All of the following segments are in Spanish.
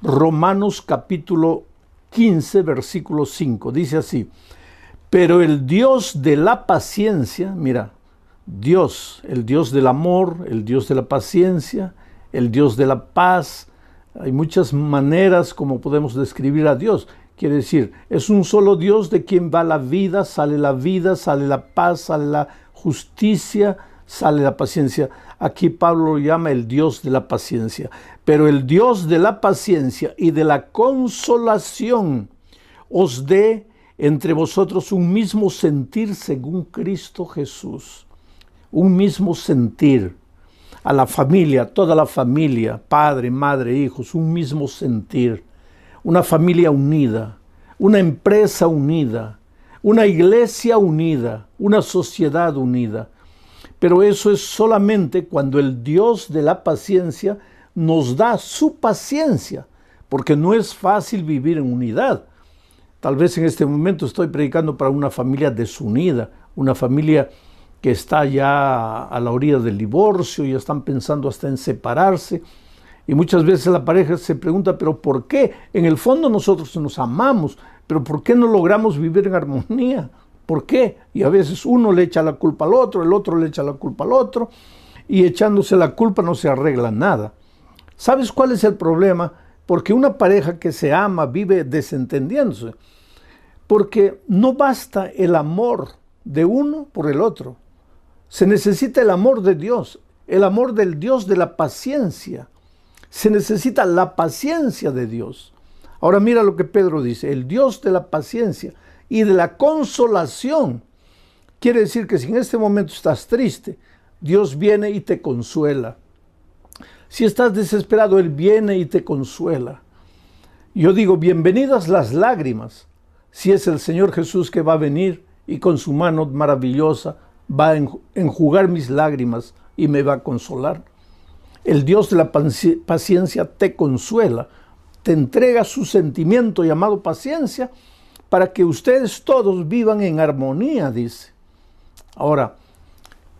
Romanos capítulo 15, versículo 5. Dice así: pero el Dios de la paciencia, mira, Dios, el Dios del amor, el Dios de la paciencia, el Dios de la paz. Hay muchas maneras como podemos describir a Dios. Quiere decir, es un solo Dios de quien va la vida, sale la paz, sale la justicia, sale la paciencia. Aquí Pablo lo llama el Dios de la paciencia. Pero el Dios de la paciencia y de la consolación os dé entre vosotros un mismo sentir según Cristo Jesús. Un mismo sentir. A la familia, toda la familia, padre, madre, hijos, un mismo sentir. Una familia unida, una empresa unida, una iglesia unida, una sociedad unida. Pero eso es solamente cuando el Dios de la paciencia nos da su paciencia, porque no es fácil vivir en unidad. Tal vez en este momento estoy predicando para una familia desunida, una familia que está ya a la orilla del divorcio, y están pensando hasta en separarse. Y muchas veces la pareja se pregunta, ¿pero por qué? En el fondo nosotros nos amamos, pero ¿por qué no logramos vivir en armonía? ¿Por qué? Y a veces uno le echa la culpa al otro, el otro le echa la culpa al otro, y echándose la culpa no se arregla nada. ¿Sabes cuál es el problema? Porque una pareja que se ama vive desentendiéndose, porque no basta el amor de uno por el otro. Se necesita el amor de Dios, el amor del Dios de la paciencia. Se necesita la paciencia de Dios. Ahora mira lo que Pedro dice: el Dios de la paciencia y de la consolación. Quiere decir que si en este momento estás triste, Dios viene y te consuela. Si estás desesperado, Él viene y te consuela. Yo digo, bienvenidas las lágrimas, si es el Señor Jesús que va a venir y con su mano maravillosa va a enjugar mis lágrimas y me va a consolar. El Dios de la paciencia te consuela, te entrega su sentimiento llamado paciencia para que ustedes todos vivan en armonía, dice. Ahora,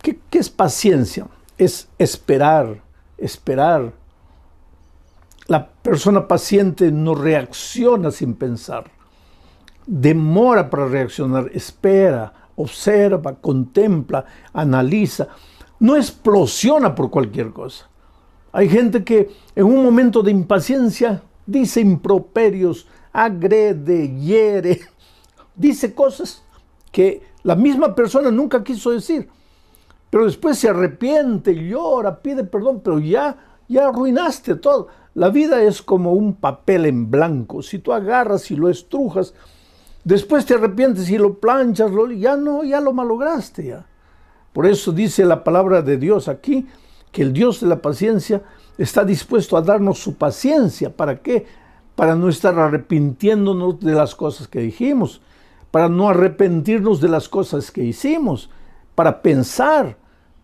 ¿qué es paciencia? Es esperar. La persona paciente no reacciona sin pensar. Demora para reaccionar, espera, observa, contempla, analiza. No explosiona por cualquier cosa. Hay gente que en un momento de impaciencia dice improperios, agrede, hiere, dice cosas que la misma persona nunca quiso decir. Pero después se arrepiente, llora, pide perdón, pero ya arruinaste todo. La vida es como un papel en blanco. Si tú agarras y lo estrujas, después te arrepientes y lo planchas, ya lo malograste ya. Por eso dice la palabra de Dios aquí, que el Dios de la paciencia está dispuesto a darnos su paciencia. ¿Para qué? Para no estar arrepintiéndonos de las cosas que dijimos, para no arrepentirnos de las cosas que hicimos, para pensar,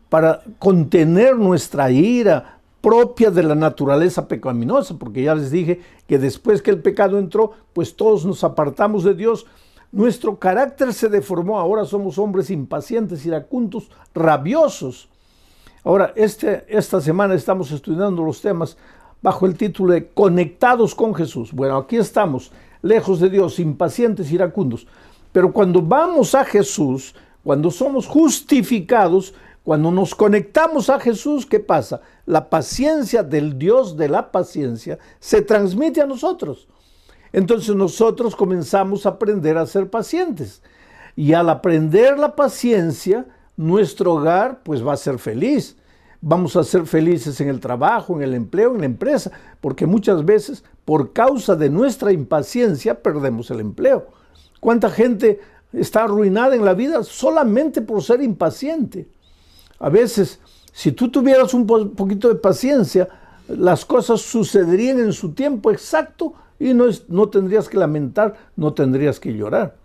para contener nuestra ira propia de la naturaleza pecaminosa, porque ya les dije que después que el pecado entró, pues todos nos apartamos de Dios. Nuestro carácter se deformó, ahora somos hombres impacientes, iracundos, rabiosos. Ahora, esta semana estamos estudiando los temas bajo el título de Conectados con Jesús. Bueno, aquí estamos, lejos de Dios, impacientes, iracundos. Pero cuando vamos a Jesús, cuando somos justificados, cuando nos conectamos a Jesús, ¿qué pasa? La paciencia del Dios de la paciencia se transmite a nosotros. Entonces nosotros comenzamos a aprender a ser pacientes. Y al aprender la paciencia, nuestro hogar pues va a ser feliz. Vamos a ser felices en el trabajo, en el empleo, en la empresa, porque muchas veces por causa de nuestra impaciencia perdemos el empleo. ¿Cuánta gente está arruinada en la vida solamente por ser impaciente? A veces, si tú tuvieras un poquito de paciencia, las cosas sucederían en su tiempo exacto y no tendrías que lamentar, no tendrías que llorar.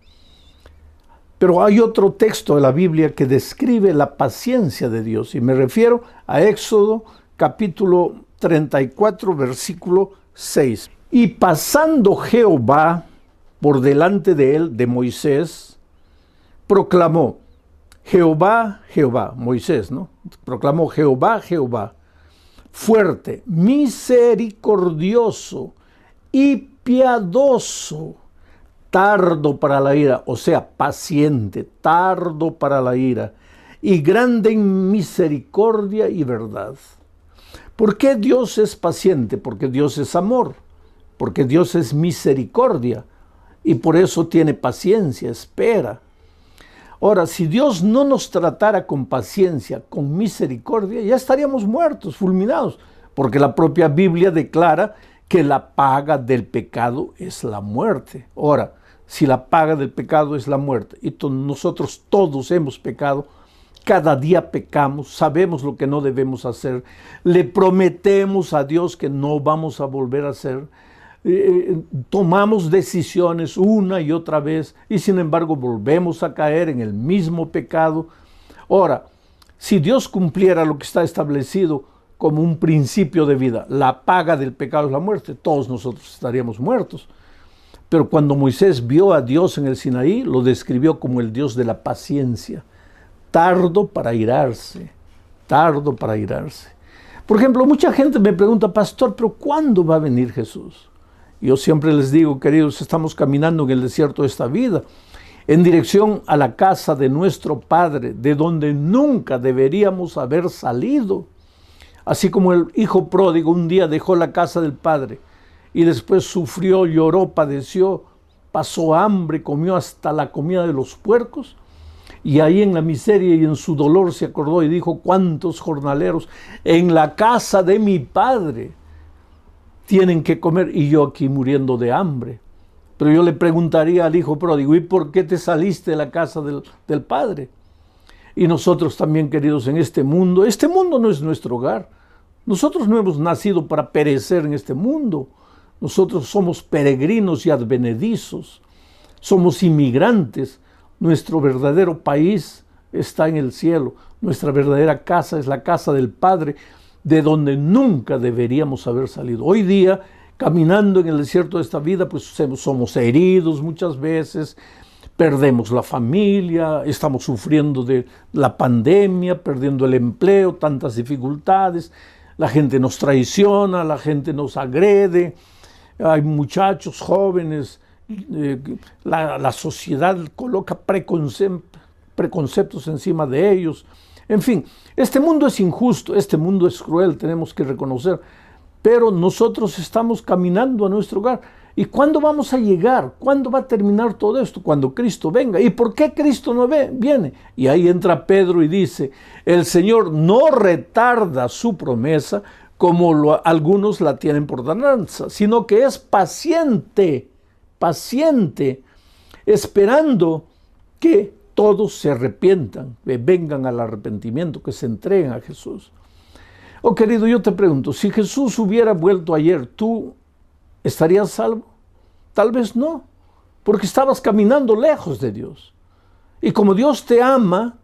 Pero hay otro texto de la Biblia que describe la paciencia de Dios, y me refiero a Éxodo capítulo 34, versículo 6. Y pasando Jehová por delante de él, de Moisés, proclamó: Jehová, Jehová, Moisés, ¿no? Proclamó: Jehová, Jehová, fuerte, misericordioso y piadoso, tardo para la ira, o sea, paciente, tardo para la ira, y grande en misericordia y verdad. ¿Por qué Dios es paciente? Porque Dios es amor, porque Dios es misericordia, y por eso tiene paciencia, espera. Ahora, si Dios no nos tratara con paciencia, con misericordia, ya estaríamos muertos, fulminados, porque la propia Biblia declara que la paga del pecado es la muerte. Ahora, si la paga del pecado es la muerte, y nosotros todos hemos pecado, cada día pecamos, sabemos lo que no debemos hacer, le prometemos a Dios que no vamos a volver a hacer, tomamos decisiones una y otra vez y sin embargo volvemos a caer en el mismo pecado. Ahora, si Dios cumpliera lo que está establecido como un principio de vida, la paga del pecado es la muerte, todos nosotros estaríamos muertos. Pero cuando Moisés vio a Dios en el Sinaí, lo describió como el Dios de la paciencia, tardo para irarse, tardo para irarse. Por ejemplo, mucha gente me pregunta, pastor, ¿pero cuándo va a venir Jesús? Yo siempre les digo, queridos, estamos caminando en el desierto de esta vida, en dirección a la casa de nuestro Padre, de donde nunca deberíamos haber salido. Así como el hijo pródigo un día dejó la casa del Padre y después sufrió, lloró, padeció, pasó hambre, comió hasta la comida de los puercos, y ahí en la miseria y en su dolor se acordó y dijo, ¿cuántos jornaleros en la casa de mi Padre tienen que comer y yo aquí muriendo de hambre? Pero yo le preguntaría al hijo pródigo, ¿y por qué te saliste de la casa del Padre? Y nosotros también, queridos, en este mundo no es nuestro hogar. Nosotros no hemos nacido para perecer en este mundo. Nosotros somos peregrinos y advenedizos. Somos inmigrantes. Nuestro verdadero país está en el cielo. Nuestra verdadera casa es la casa del Padre, de donde nunca deberíamos haber salido. Hoy día, caminando en el desierto de esta vida, pues somos heridos muchas veces, perdemos la familia, estamos sufriendo de la pandemia, perdiendo el empleo, tantas dificultades, la gente nos traiciona, la gente nos agrede, hay muchachos jóvenes, la sociedad coloca preconceptos encima de ellos. En fin, este mundo es injusto, este mundo es cruel, tenemos que reconocer, pero nosotros estamos caminando a nuestro hogar. ¿Y cuándo vamos a llegar? ¿Cuándo va a terminar todo esto? Cuando Cristo venga. ¿Y por qué Cristo no viene? Y ahí entra Pedro y dice, el Señor no retarda su promesa como algunos la tienen por tardanza, sino que es paciente, esperando que todos se arrepientan, que vengan al arrepentimiento, que se entreguen a Jesús. Oh, querido, yo te pregunto, si Jesús hubiera vuelto ayer, ¿tú estarías salvo? Tal vez no, porque estabas caminando lejos de Dios. Y como Dios te ama,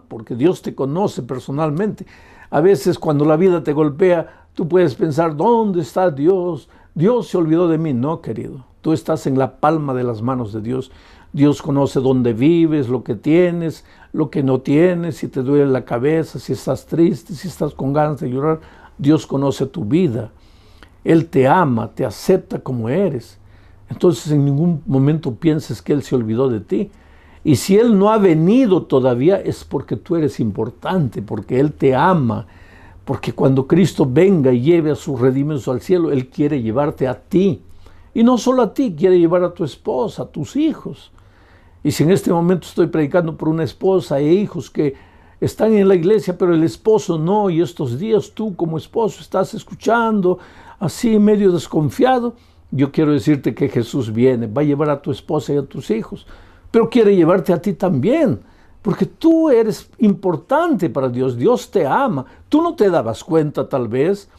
porque Dios te conoce personalmente. A veces cuando la vida te golpea, tú puedes pensar, ¿dónde está Dios? Dios se olvidó de mí. No, querido, tú estás en la palma de las manos de Dios. Dios conoce dónde vives, lo que tienes, lo que no tienes, si te duele la cabeza, si estás triste, si estás con ganas de llorar. Dios conoce tu vida. Él te ama, te acepta como eres. Entonces en ningún momento pienses que Él se olvidó de ti. Y si Él no ha venido todavía es porque tú eres importante, porque Él te ama. Porque cuando Cristo venga y lleve a sus redimidos al cielo, Él quiere llevarte a ti. Y no solo a ti, quiere llevar a tu esposa, a tus hijos. Y si en este momento estoy predicando por una esposa e hijos que están en la iglesia, pero el esposo no, y estos días tú como esposo estás escuchando así medio desconfiado, yo quiero decirte que Jesús viene, va a llevar a tu esposa y a tus hijos, pero quiere llevarte a ti también, porque tú eres importante para Dios, Dios te ama, tú no te dabas cuenta tal vez,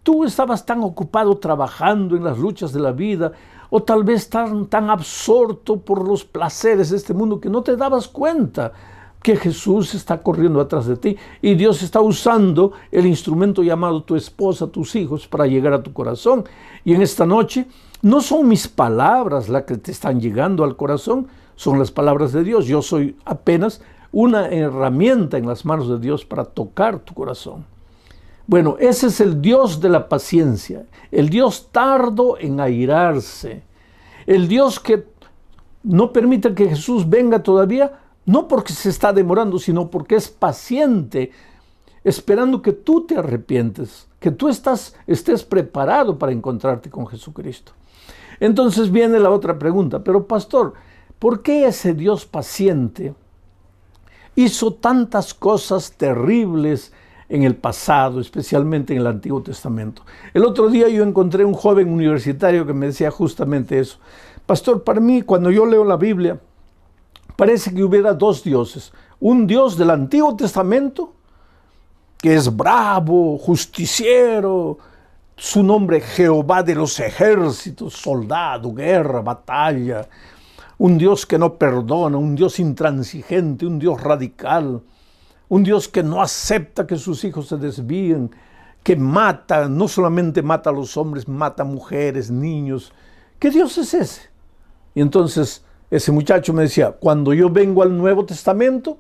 tú estabas tan ocupado trabajando en las luchas de la vida, o tal vez tan absorto por los placeres de este mundo que no te dabas cuenta que Jesús está corriendo atrás de ti y Dios está usando el instrumento llamado tu esposa, tus hijos, para llegar a tu corazón. Y en esta noche no son mis palabras las que te están llegando al corazón, son las palabras de Dios. Yo soy apenas una herramienta en las manos de Dios para tocar tu corazón. Bueno, ese es el Dios de la paciencia, el Dios tardo en airarse, el Dios que no permite que Jesús venga todavía, no porque se está demorando, sino porque es paciente, esperando que tú te arrepientes, que tú estés preparado para encontrarte con Jesucristo. Entonces viene la otra pregunta, pero pastor, ¿por qué ese Dios paciente hizo tantas cosas terribles en el pasado, especialmente en el Antiguo Testamento? El otro día yo encontré un joven universitario que me decía justamente eso. Pastor, para mí, cuando yo leo la Biblia, parece que hubiera dos dioses. Un Dios del Antiguo Testamento, que es bravo, justiciero, su nombre Jehová de los ejércitos, soldado, guerra, batalla. Un Dios que no perdona, un Dios intransigente, un Dios radical. Un Dios que no acepta que sus hijos se desvíen, que mata, no solamente mata a los hombres, mata a mujeres, niños. ¿Qué Dios es ese? Y entonces ese muchacho me decía, cuando yo vengo al Nuevo Testamento,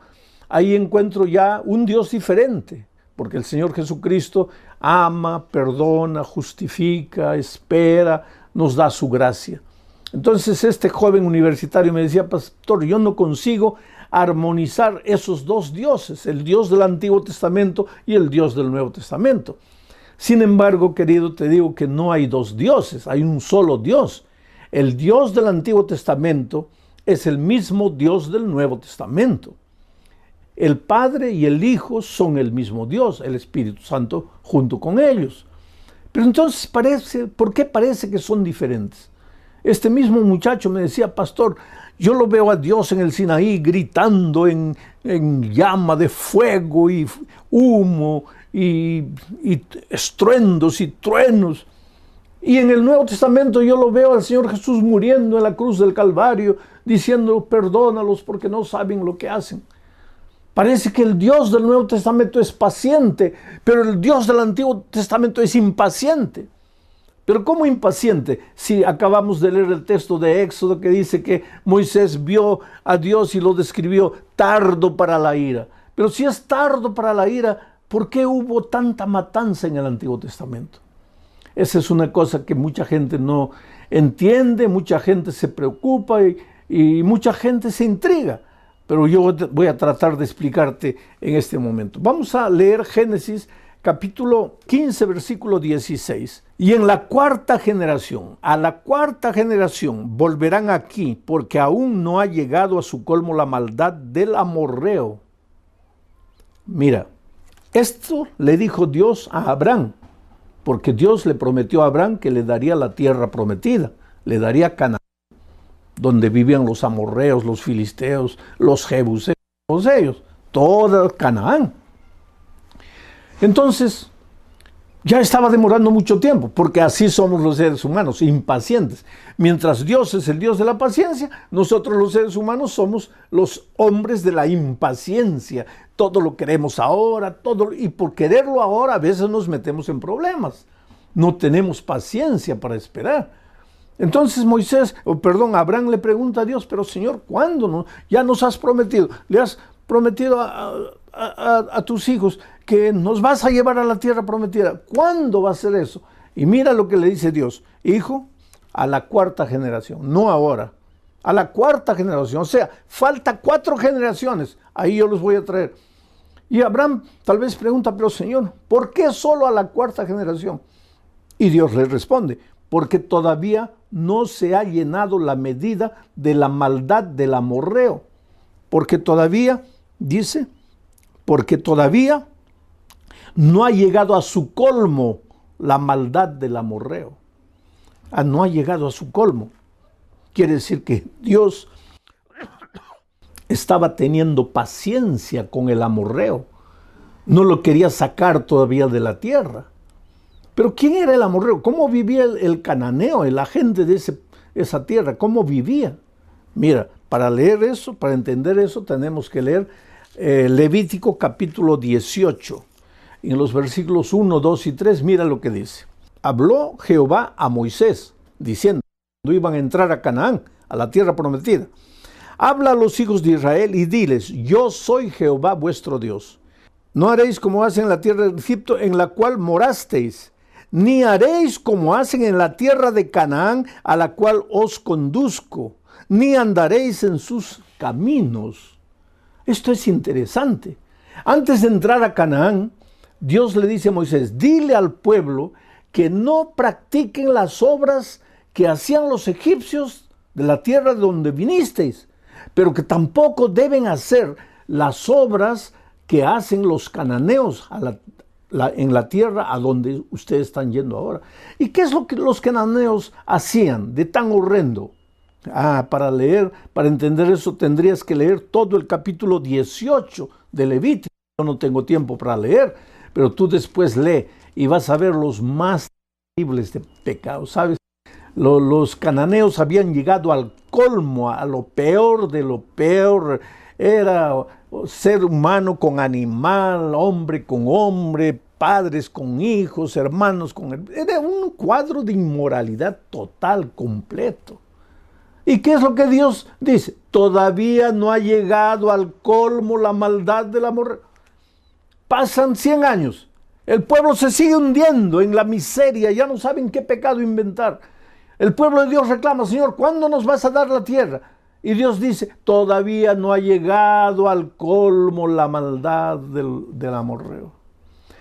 ahí encuentro ya un Dios diferente, porque el Señor Jesucristo ama, perdona, justifica, espera, nos da su gracia. Entonces este joven universitario me decía, pastor, yo no consigo armonizar esos dos dioses, el Dios del Antiguo Testamento y el Dios del Nuevo Testamento. Sin embargo, querido, te digo que no hay dos dioses, hay un solo Dios. El Dios del Antiguo Testamento es el mismo Dios del Nuevo Testamento. El Padre y el Hijo son el mismo Dios, el Espíritu Santo junto con ellos. Pero entonces ¿por qué parece que son diferentes? Este mismo muchacho me decía, pastor, yo lo veo a Dios en el Sinaí gritando en llama de fuego y humo y estruendos y truenos. Y en el Nuevo Testamento yo lo veo al Señor Jesús muriendo en la cruz del Calvario, diciendo, perdónalos porque no saben lo que hacen. Parece que el Dios del Nuevo Testamento es paciente, pero el Dios del Antiguo Testamento es impaciente. Pero ¿cómo impaciente? Si acabamos de leer el texto de Éxodo que dice que Moisés vio a Dios y lo describió tardo para la ira. Pero si es tardo para la ira, ¿por qué hubo tanta matanza en el Antiguo Testamento? Esa es una cosa que mucha gente no entiende, mucha gente se preocupa y mucha gente se intriga. Pero yo voy a tratar de explicarte en este momento. Vamos a leer Génesis capítulo 15, versículo 16. Y en la cuarta generación, a la cuarta generación volverán aquí, porque aún no ha llegado a su colmo la maldad del amorreo. Mira, esto le dijo Dios a Abraham, porque Dios le prometió a Abraham que le daría la tierra prometida, le daría Canaán, donde vivían los amorreos, los filisteos, los jebuseos, todos ellos, toda Canaán. Entonces, ya estaba demorando mucho tiempo, porque así somos los seres humanos, impacientes. Mientras Dios es el Dios de la paciencia, nosotros los seres humanos somos los hombres de la impaciencia. Todo lo queremos ahora, y por quererlo ahora a veces nos metemos en problemas. No tenemos paciencia para esperar. Entonces Abraham le pregunta a Dios, pero Señor, ¿cuándo? No? Ya nos has prometido, le has prometido a tus hijos que nos vas a llevar a la tierra prometida. ¿Cuándo va a ser eso? Y mira lo que le dice Dios, hijo, a la cuarta generación, no ahora, a la cuarta generación, o sea, falta 4 generaciones, ahí yo los voy a traer. Y Abraham tal vez pregunta, pero Señor, ¿por qué solo a la cuarta generación? Y Dios le responde, porque todavía no se ha llenado la medida de la maldad del amorreo. Porque todavía, dice, porque todavía no ha llegado a su colmo la maldad del amorreo. No ha llegado a su colmo. Quiere decir que Dios estaba teniendo paciencia con el amorreo. No lo quería sacar todavía de la tierra. Pero ¿quién era el amorreo? ¿Cómo vivía el cananeo, el agente de esa tierra? ¿Cómo vivía? Mira, para leer eso, para entender eso, tenemos que leer Levítico capítulo 18. En los versículos 1, 2 y 3, mira lo que dice. Habló Jehová a Moisés, diciendo, cuando iban a entrar a Canaán, a la tierra prometida. Habla a los hijos de Israel y diles, yo soy Jehová vuestro Dios. No haréis como hacen en la tierra de Egipto, en la cual morasteis, ni haréis como hacen en la tierra de Canaán, a la cual os conduzco, ni andaréis en sus caminos. Esto es interesante. Antes de entrar a Canaán, Dios le dice a Moisés, dile al pueblo que no practiquen las obras que hacían los egipcios de la tierra de donde vinisteis, pero que tampoco deben hacer las obras que hacen los cananeos en la tierra a donde ustedes están yendo ahora. ¿Y qué es lo que los cananeos hacían de tan horrendo? Para entender eso tendrías que leer todo el capítulo 18 de Levítico. Yo no tengo tiempo para leer, pero tú después lee y vas a ver los más terribles de pecados, ¿sabes? Los cananeos habían llegado al colmo, a lo peor de lo peor. Era ser humano con animal, hombre con hombre, padres con hijos, hermanos con hermanos. Era un cuadro de inmoralidad total, completo. ¿Y qué es lo que Dios dice? Todavía no ha llegado al colmo la maldad del amor. Pasan 100 años. El pueblo se sigue hundiendo en la miseria. Ya no saben qué pecado inventar. El pueblo de Dios reclama, Señor, ¿cuándo nos vas a dar la tierra? Y Dios dice, todavía no ha llegado al colmo la maldad del amorreo.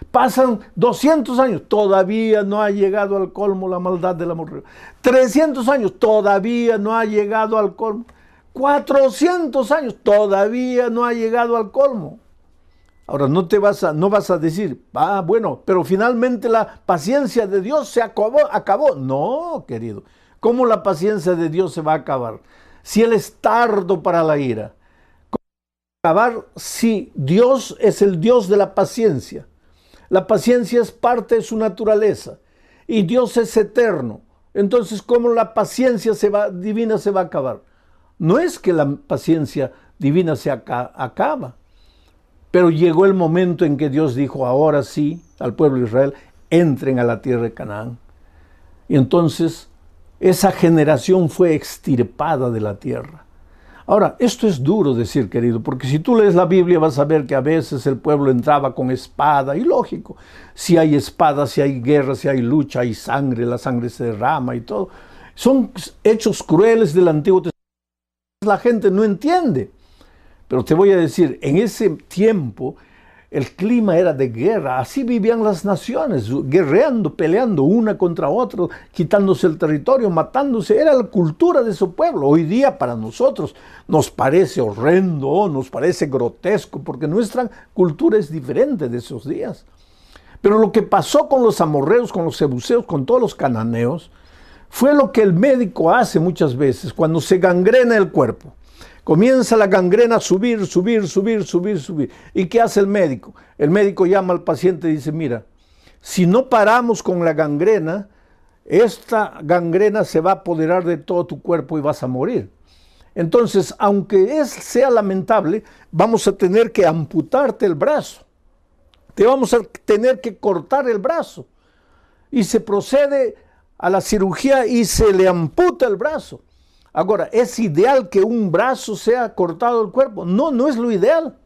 Pasan 200 años, todavía no ha llegado al colmo la maldad del amorreo. 300 años, todavía no ha llegado al colmo. 400 años, todavía no ha llegado al colmo. Ahora, no vas a decir, bueno, pero finalmente la paciencia de Dios se acabó. No, querido, ¿cómo la paciencia de Dios se va a acabar? Si Él es tardo para la ira. ¿Cómo va a acabar si Dios es el Dios de la paciencia? La paciencia es parte de su naturaleza y Dios es eterno. Entonces, ¿cómo la paciencia divina se va a acabar? No es que la paciencia divina se acaba, pero llegó el momento en que Dios dijo, ahora sí, al pueblo de Israel, entren a la tierra de Canaán. Y entonces, esa generación fue extirpada de la tierra. Ahora, esto es duro decir, querido, porque si tú lees la Biblia vas a ver que a veces el pueblo entraba con espada, y lógico, si hay espada, si hay guerra, si hay lucha, hay sangre, la sangre se derrama y todo. Son hechos crueles del Antiguo Testamento. La gente no entiende. Pero te voy a decir, en ese tiempo el clima era de guerra, así vivían las naciones, guerreando, peleando una contra otra, quitándose el territorio, matándose, era la cultura de su pueblo. Hoy día para nosotros nos parece horrendo, nos parece grotesco, porque nuestra cultura es diferente de esos días. Pero lo que pasó con los amorreos, con los jebuseos, con todos los cananeos, fue lo que el médico hace muchas veces cuando se gangrena el cuerpo. Comienza la gangrena a subir. ¿Y qué hace el médico? El médico llama al paciente y dice, mira, si no paramos con la gangrena, esta gangrena se va a apoderar de todo tu cuerpo y vas a morir. Entonces, aunque sea lamentable, vamos a tener que amputarte el brazo. Te vamos a tener que cortar el brazo. Y se procede a la cirugía y se le amputa el brazo. Ahora, ¿es ideal que un brazo sea cortado del cuerpo? No, no es lo ideal.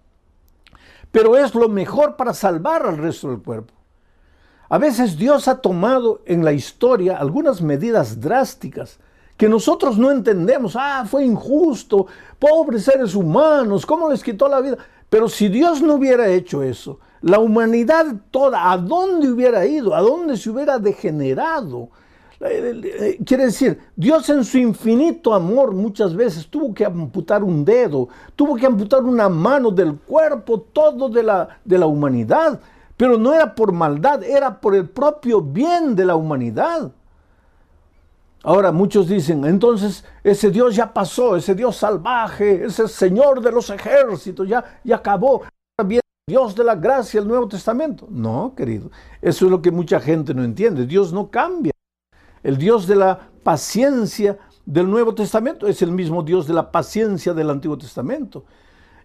Pero es lo mejor para salvar al resto del cuerpo. A veces Dios ha tomado en la historia algunas medidas drásticas que nosotros no entendemos. Fue injusto, pobres seres humanos, ¿cómo les quitó la vida? Pero si Dios no hubiera hecho eso, la humanidad toda, ¿a dónde hubiera ido? ¿A dónde se hubiera degenerado? Quiere decir, Dios en su infinito amor muchas veces tuvo que amputar un dedo, tuvo que amputar una mano del cuerpo, todo de la humanidad, pero no era por maldad, era por el propio bien de la humanidad. Ahora muchos dicen, entonces ese Dios ya pasó, ese Dios salvaje, ese Señor de los ejércitos, ya acabó. Ahora viene Dios de la gracia, el Nuevo Testamento. No, querido, eso es lo que mucha gente no entiende. Dios no cambia. El Dios de la paciencia del Nuevo Testamento es el mismo Dios de la paciencia del Antiguo Testamento.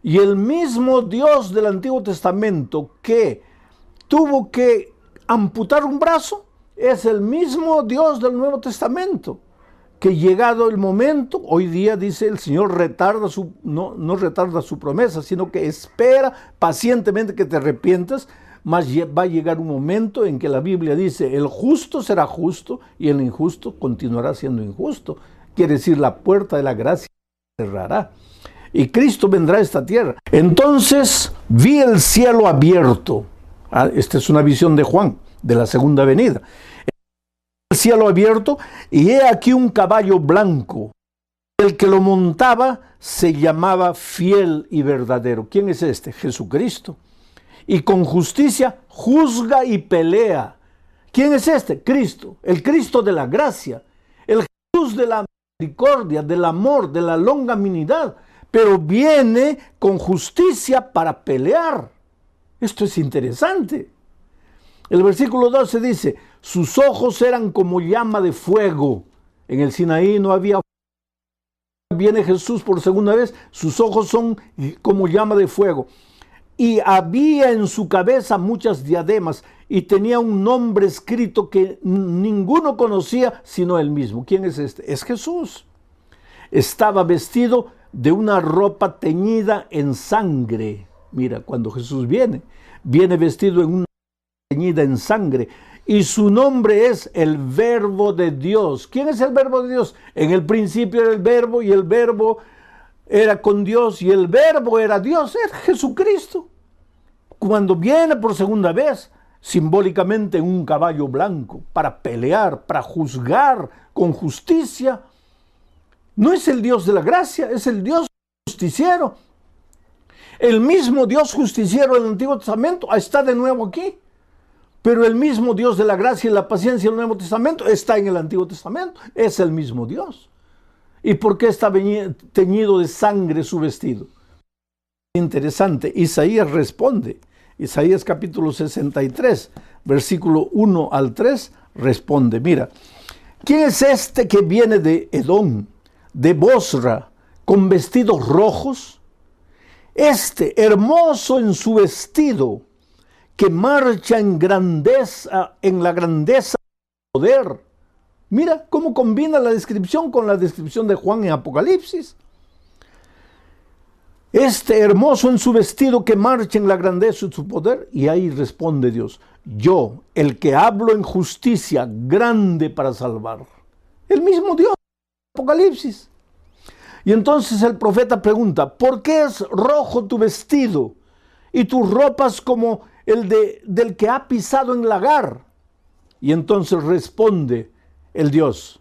Y el mismo Dios del Antiguo Testamento que tuvo que amputar un brazo es el mismo Dios del Nuevo Testamento que llegado el momento, hoy día dice el Señor no retarda su promesa, sino que espera pacientemente que te arrepientas, mas va a llegar un momento en que la Biblia dice, el justo será justo y el injusto continuará siendo injusto. Quiere decir, la puerta de la gracia se cerrará y Cristo vendrá a esta tierra. Entonces vi el cielo abierto. Esta es una visión de Juan, de la segunda venida. El cielo abierto, y he aquí un caballo blanco. El que lo montaba se llamaba Fiel y Verdadero. ¿Quién es este? Jesucristo. Y con justicia juzga y pelea. ¿Quién es este? Cristo, el Cristo de la gracia, el Jesús de la misericordia, del amor, de la longanimidad, pero viene con justicia para pelear. Esto es interesante. El versículo 12 dice, sus ojos eran como llama de fuego. En el Sinaí no había fuego. Viene Jesús por segunda vez, sus ojos son como llama de fuego. Y había en su cabeza muchas diademas y tenía un nombre escrito que ninguno conocía sino él mismo. ¿Quién es este? Es Jesús. Estaba vestido de una ropa teñida en sangre. Mira, cuando Jesús viene vestido en una teñida en sangre, y su nombre es el Verbo de Dios. ¿Quién es el Verbo de Dios? En el principio era el Verbo, y el Verbo era con Dios, y el Verbo era Dios, es Jesucristo. Cuando viene por segunda vez, simbólicamente en un caballo blanco, para pelear, para juzgar con justicia, no es el Dios de la gracia, es el Dios justiciero. El mismo Dios justiciero del Antiguo Testamento está de nuevo aquí. Pero el mismo Dios de la gracia y la paciencia del Nuevo Testamento está en el Antiguo Testamento. Es el mismo Dios. ¿Y por qué está teñido de sangre su vestido? Interesante. Isaías responde. Isaías capítulo 63, versículo 1 al 3, responde. Mira, ¿quién es este que viene de Edom, de Bosra, con vestidos rojos? Este, hermoso en su vestido, que marcha en grandeza, en la grandeza del poder. Mira cómo combina la descripción con la descripción de Juan en Apocalipsis. Este hermoso en su vestido que marcha en la grandeza de su poder. Y ahí responde Dios, yo, el que hablo en justicia, grande para salvar. El mismo Dios, Apocalipsis. Y entonces el profeta pregunta, ¿por qué es rojo tu vestido y tus ropas como del que ha pisado en lagar? Y entonces responde el Dios,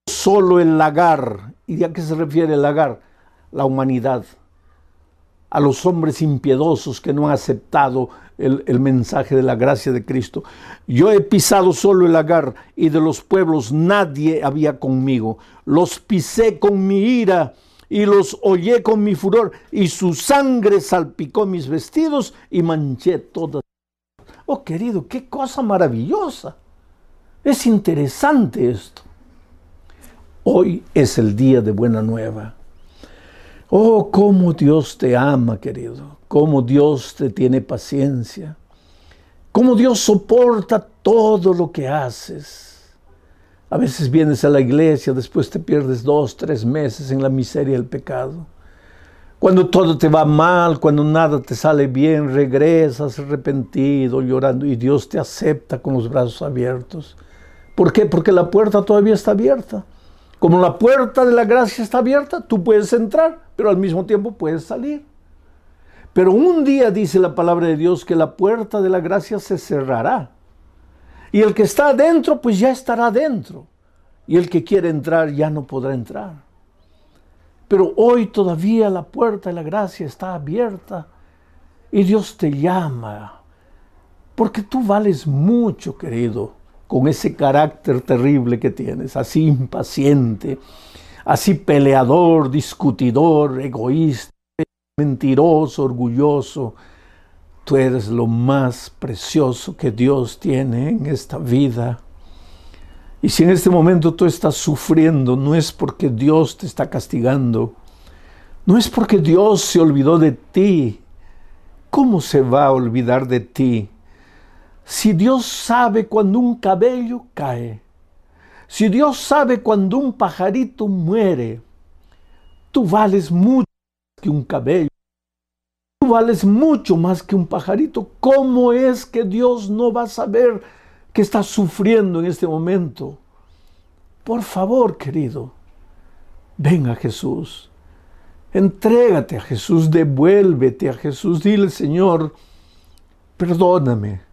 solo el lagar. ¿Y a qué se refiere el lagar? La humanidad, a los hombres impiedosos que no han aceptado el mensaje de la gracia de Cristo. Yo he pisado solo el lagar, y de los pueblos nadie había conmigo. Los pisé con mi ira y los hollé con mi furor, y su sangre salpicó mis vestidos y manché todas. Oh, querido, qué cosa maravillosa. Es interesante esto. Hoy es el día de buena nueva. Oh, cómo Dios te ama, querido. Cómo Dios te tiene paciencia. Cómo Dios soporta todo lo que haces. A veces vienes a la iglesia, después te pierdes 2, 3 meses en la miseria del pecado. Cuando todo te va mal, cuando nada te sale bien, regresas arrepentido, llorando, y Dios te acepta con los brazos abiertos. ¿Por qué? Porque la puerta todavía está abierta. Como la puerta de la gracia está abierta, tú puedes entrar, pero al mismo tiempo puedes salir. Pero un día dice la palabra de Dios que la puerta de la gracia se cerrará. Y el que está adentro, pues ya estará adentro. Y el que quiere entrar ya no podrá entrar. Pero hoy todavía la puerta de la gracia está abierta. Y Dios te llama. Porque tú vales mucho, querido, con ese carácter terrible que tienes, así impaciente, así peleador, discutidor, egoísta, mentiroso, orgulloso. Tú eres lo más precioso que Dios tiene en esta vida. Y si en este momento tú estás sufriendo, no es porque Dios te está castigando, no es porque Dios se olvidó de ti. ¿Cómo se va a olvidar de ti? Si Dios sabe cuando un cabello cae, Si Dios sabe cuando un pajarito muere, tú vales mucho más que un cabello. Tú vales mucho más que un pajarito. ¿Cómo es que Dios no va a saber que estás sufriendo en este momento? Por favor, querido, ven a Jesús. Entrégate a Jesús, devuélvete a Jesús. Dile, Señor, perdóname.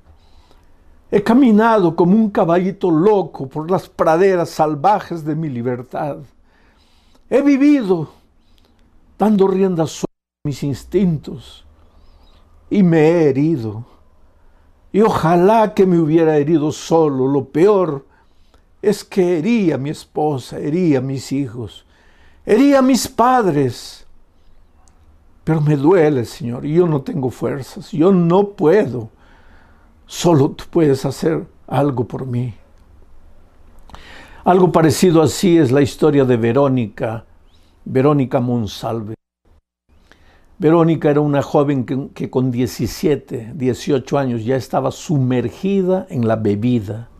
He caminado como un caballito loco por las praderas salvajes de mi libertad. He vivido dando rienda suelta a mis instintos y me he herido. Y ojalá que me hubiera herido solo. Lo peor es que herí a mi esposa, herí a mis hijos, herí a mis padres. Pero me duele, Señor, y yo no tengo fuerzas, yo no puedo. Solo tú puedes hacer algo por mí. Algo parecido así es la historia de Verónica Monsalve. Verónica era una joven que con 17, 18 años ya estaba sumergida en la bebida.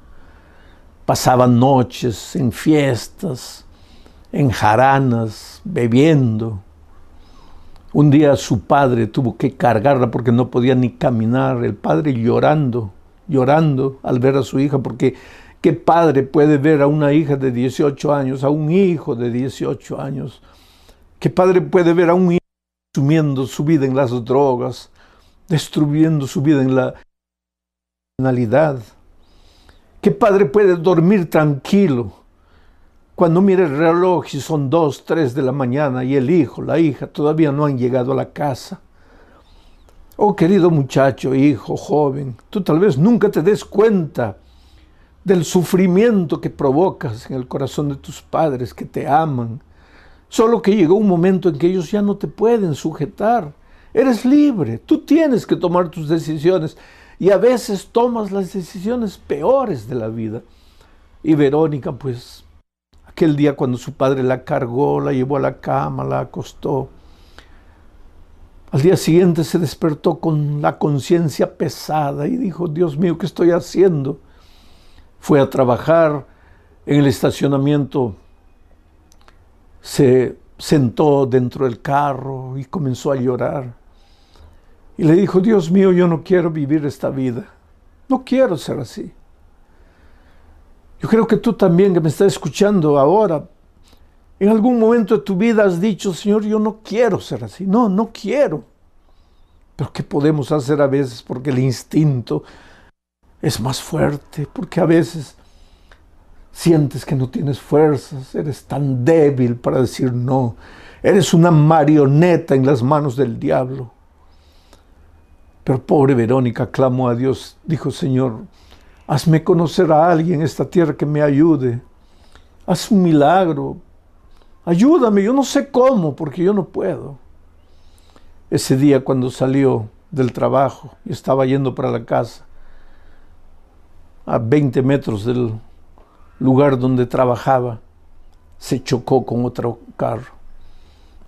Pasaba noches en fiestas, en jaranas, bebiendo. Un día su padre tuvo que cargarla porque no podía ni caminar. El padre llorando al ver a su hija, porque ¿qué padre puede ver a una hija de 18 años, a un hijo de 18 años? ¿Qué padre puede ver a un hijo consumiendo su vida en las drogas, destruyendo su vida en la criminalidad? ¿Qué padre puede dormir tranquilo cuando mira el reloj y son 2, 3 de la mañana y el hijo, la hija todavía no han llegado a la casa? Oh, querido muchacho, hijo, joven, tú tal vez nunca te des cuenta del sufrimiento que provocas en el corazón de tus padres que te aman. Solo que llegó un momento en que ellos ya no te pueden sujetar. Eres libre, tú tienes que tomar tus decisiones y a veces tomas las decisiones peores de la vida. Y Verónica, pues, aquel día cuando su padre la cargó, la llevó a la cama, la acostó, al día siguiente se despertó con la conciencia pesada y dijo, Dios mío, ¿qué estoy haciendo? Fue a trabajar en el estacionamiento, se sentó dentro del carro y comenzó a llorar. Y le dijo, Dios mío, yo no quiero vivir esta vida. No quiero ser así. Yo creo que tú también, que me estás escuchando ahora, en algún momento de tu vida has dicho, Señor, yo no quiero ser así. No, no quiero. Pero ¿qué podemos hacer a veces? Porque el instinto es más fuerte, porque a veces sientes que no tienes fuerzas, eres tan débil para decir no. Eres una marioneta en las manos del diablo. Pero pobre Verónica clamó a Dios, dijo, Señor, hazme conocer a alguien en esta tierra que me ayude. Haz un milagro. Ayúdame, yo no sé cómo, porque yo no puedo. Ese día cuando salió del trabajo y estaba yendo para la casa, a 20 metros del lugar donde trabajaba, se chocó con otro carro.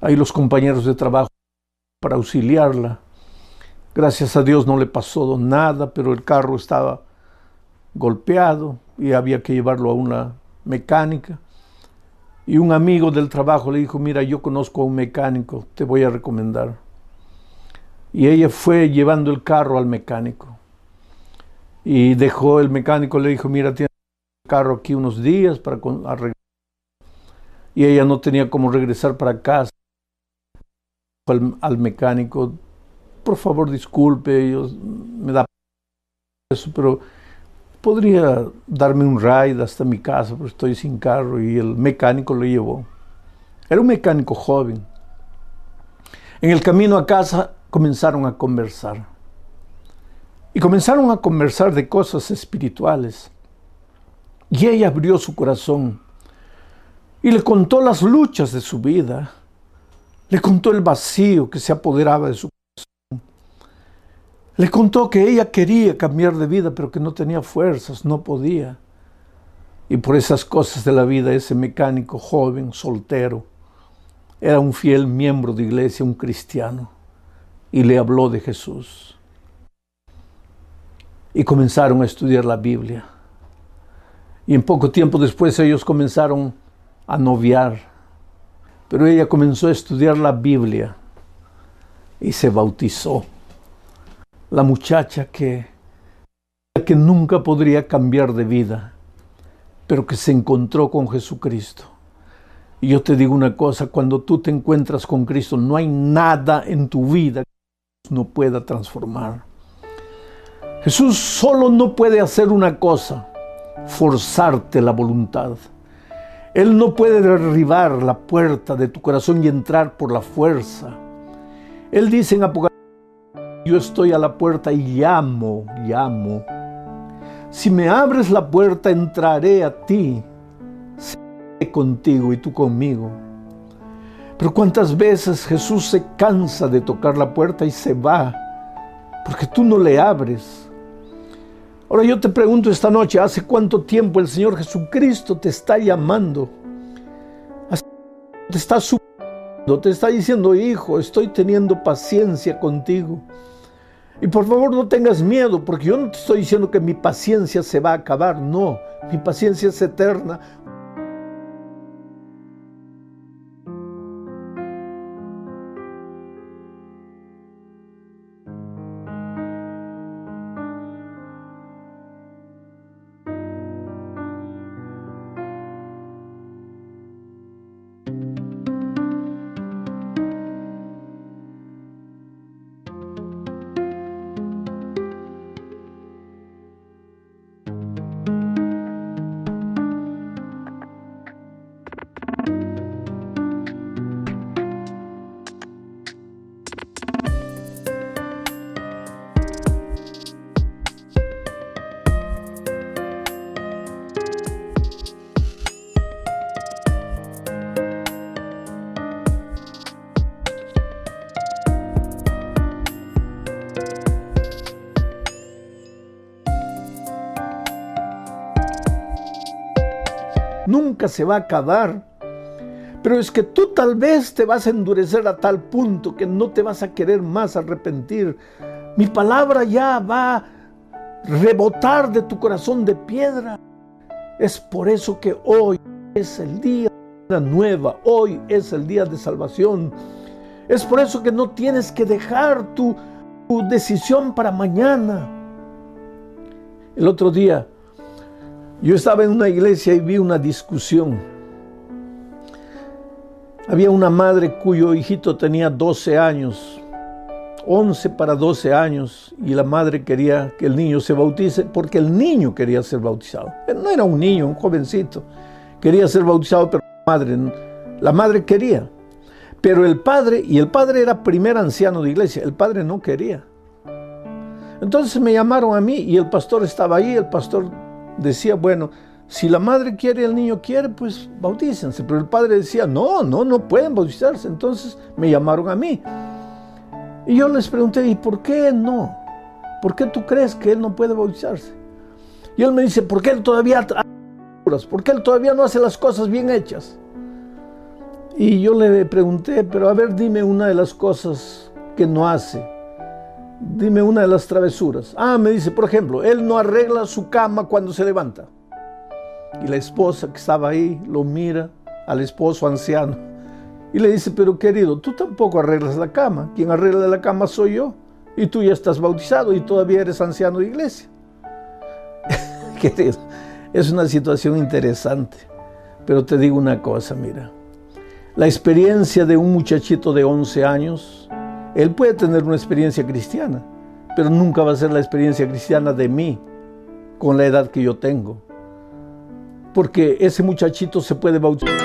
Ahí los compañeros de trabajo para auxiliarla. Gracias a Dios no le pasó nada, pero el carro estaba golpeado y había que llevarlo a una mecánica. Y un amigo del trabajo le dijo, mira, yo conozco a un mecánico, te voy a recomendar. Y ella fue llevando el carro al mecánico. Y dejó el mecánico, le dijo, mira, tienes el carro aquí unos días para arreglar. Y ella no tenía cómo regresar para casa. Al mecánico, por favor, disculpe, me da eso, pero podría darme un ride hasta mi casa, porque estoy sin carro. Y el mecánico lo llevó. Era un mecánico joven. En el camino a casa comenzaron a conversar. Y comenzaron a conversar de cosas espirituales. Y ella abrió su corazón y le contó las luchas de su vida. Le contó el vacío que se apoderaba de su corazón. Le contó que ella quería cambiar de vida, pero que no tenía fuerzas, no podía. Y por esas cosas de la vida, ese mecánico joven, soltero, era un fiel miembro de iglesia, un cristiano, y le habló de Jesús. Y comenzaron a estudiar la Biblia. Y en poco tiempo después ellos comenzaron a noviar. Pero ella comenzó a estudiar la Biblia y se bautizó. La muchacha que nunca podría cambiar de vida, pero que se encontró con Jesucristo. Y yo te digo una cosa, cuando tú te encuentras con Cristo, no hay nada en tu vida que no pueda transformar. Jesús solo no puede hacer una cosa, forzarte la voluntad. Él no puede derribar la puerta de tu corazón y entrar por la fuerza. Él dice en Apocalipsis: yo estoy a la puerta y llamo. Si me abres la puerta, entraré a ti, seré contigo y tú conmigo. Pero ¿cuántas veces Jesús se cansa de tocar la puerta y se va porque tú no le abres? Ahora yo te pregunto esta noche, ¿hace cuánto tiempo el Señor Jesucristo te está llamando? Te está suplicando, te está diciendo: hijo, estoy teniendo paciencia contigo. Y por favor no tengas miedo, porque yo no te estoy diciendo que mi paciencia se va a acabar. No, mi paciencia es eterna. Nunca se va a acabar. Pero es que tú tal vez te vas a endurecer a tal punto que no te vas a querer más arrepentir. Mi palabra ya va a rebotar de tu corazón de piedra. Es por eso que hoy es el día de una nueva. Hoy es el día de salvación. Es por eso que no tienes que dejar tu decisión para mañana. El otro día yo estaba en una iglesia y vi una discusión. Había una madre cuyo hijito tenía 12 años, 11 para 12 años, y la madre quería que el niño se bautice porque el niño quería ser bautizado. No era un niño, un jovencito. Quería ser bautizado, pero la madre quería. Pero el padre era primer anciano de iglesia, el padre no quería. Entonces me llamaron a mí y el pastor estaba ahí. El pastor decía: bueno, si la madre quiere y el niño quiere, pues bautícense. Pero el padre decía: no pueden bautizarse. Entonces me llamaron a mí. Y yo les pregunté: ¿y por qué no? ¿Por qué tú crees que él no puede bautizarse? Y él me dice: porque él todavía no hace las cosas bien hechas. Y yo le pregunté: pero a ver, dime una de las cosas que no hace. Dime una de las travesuras. Me dice: por ejemplo, él no arregla su cama cuando se levanta. Y la esposa que estaba ahí lo mira al esposo anciano y le dice: pero querido, tú tampoco arreglas la cama. Quien arregla la cama soy yo. Y tú ya estás bautizado y todavía eres anciano de iglesia. Querido, es una situación interesante. Pero te digo una cosa, mira. La experiencia de un muchachito de 11 años, él puede tener una experiencia cristiana, pero nunca va a ser la experiencia cristiana de mí, con la edad que yo tengo. Porque ese muchachito se puede bautizar.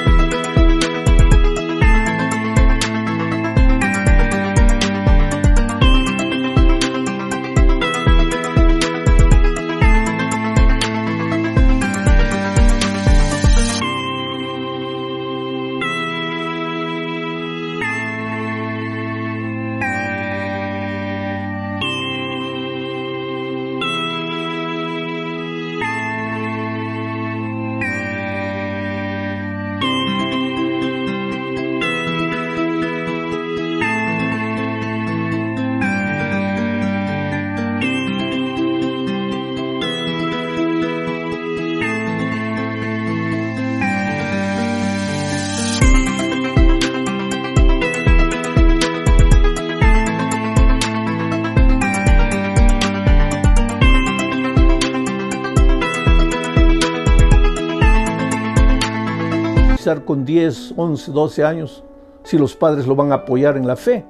bautizar con 10, 11, 12 años, si los padres lo van a apoyar en la fe.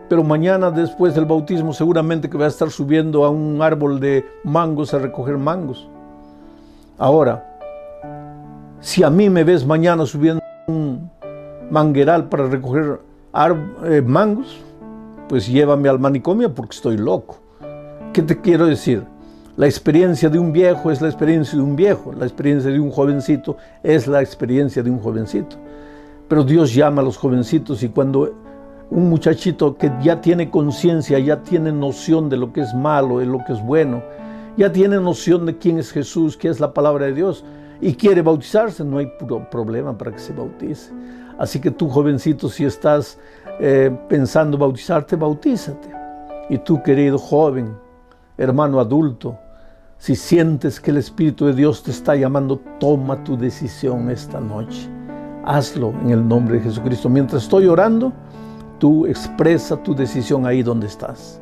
Pero mañana, después del bautismo, seguramente que va a estar subiendo a un árbol de mangos a recoger mangos. Ahora, si a mí me ves mañana subiendo un mangueral para recoger mangos, pues llévame al manicomio porque estoy loco. ¿Qué te quiero decir? La experiencia de un viejo es la experiencia de un viejo. La experiencia de un jovencito es la experiencia de un jovencito. Pero Dios llama a los jovencitos, y cuando un muchachito que ya tiene conciencia, ya tiene noción de lo que es malo, de lo que es bueno, ya tiene noción de quién es Jesús, qué es la palabra de Dios, y quiere bautizarse, no hay problema para que se bautice. Así que tú, jovencito, si estás pensando bautizarte, bautízate. Y tú, querido joven, hermano adulto, si sientes que el Espíritu de Dios te está llamando, toma tu decisión esta noche. Hazlo en el nombre de Jesucristo. Mientras estoy orando, tú expresa tu decisión ahí donde estás.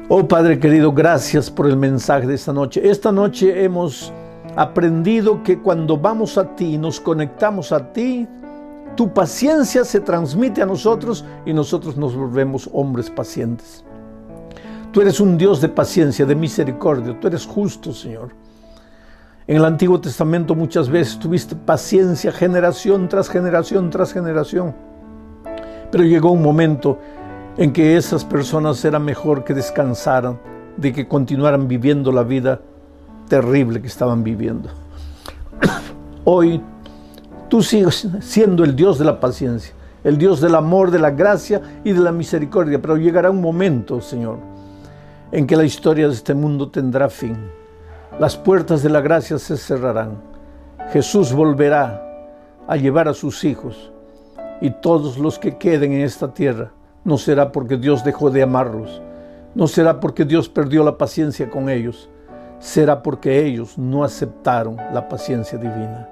Oh Padre querido, gracias por el mensaje de esta noche. Esta noche hemos aprendido que cuando vamos a ti, nos conectamos a ti, tu paciencia se transmite a nosotros y nosotros nos volvemos hombres pacientes. Tú eres un Dios de paciencia, de misericordia. Tú eres justo, Señor. En el Antiguo Testamento muchas veces tuviste paciencia generación tras generación tras generación. Pero llegó un momento en que esas personas era mejor que descansaran de que continuaran viviendo la vida terrible que estaban viviendo. Hoy tú sigues siendo el Dios de la paciencia, el Dios del amor, de la gracia y de la misericordia. Pero llegará un momento, Señor, en que la historia de este mundo tendrá fin. Las puertas de la gracia se cerrarán. Jesús volverá a llevar a sus hijos, y todos los que queden en esta tierra, no será porque Dios dejó de amarlos, no será porque Dios perdió la paciencia con ellos, será porque ellos no aceptaron la paciencia divina.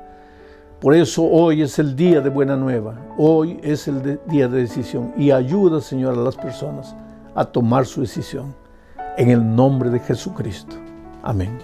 Por eso hoy es el día de buena nueva, hoy es el día de decisión, y ayuda, Señor, a las personas a tomar su decisión. En el nombre de Jesucristo. Amén.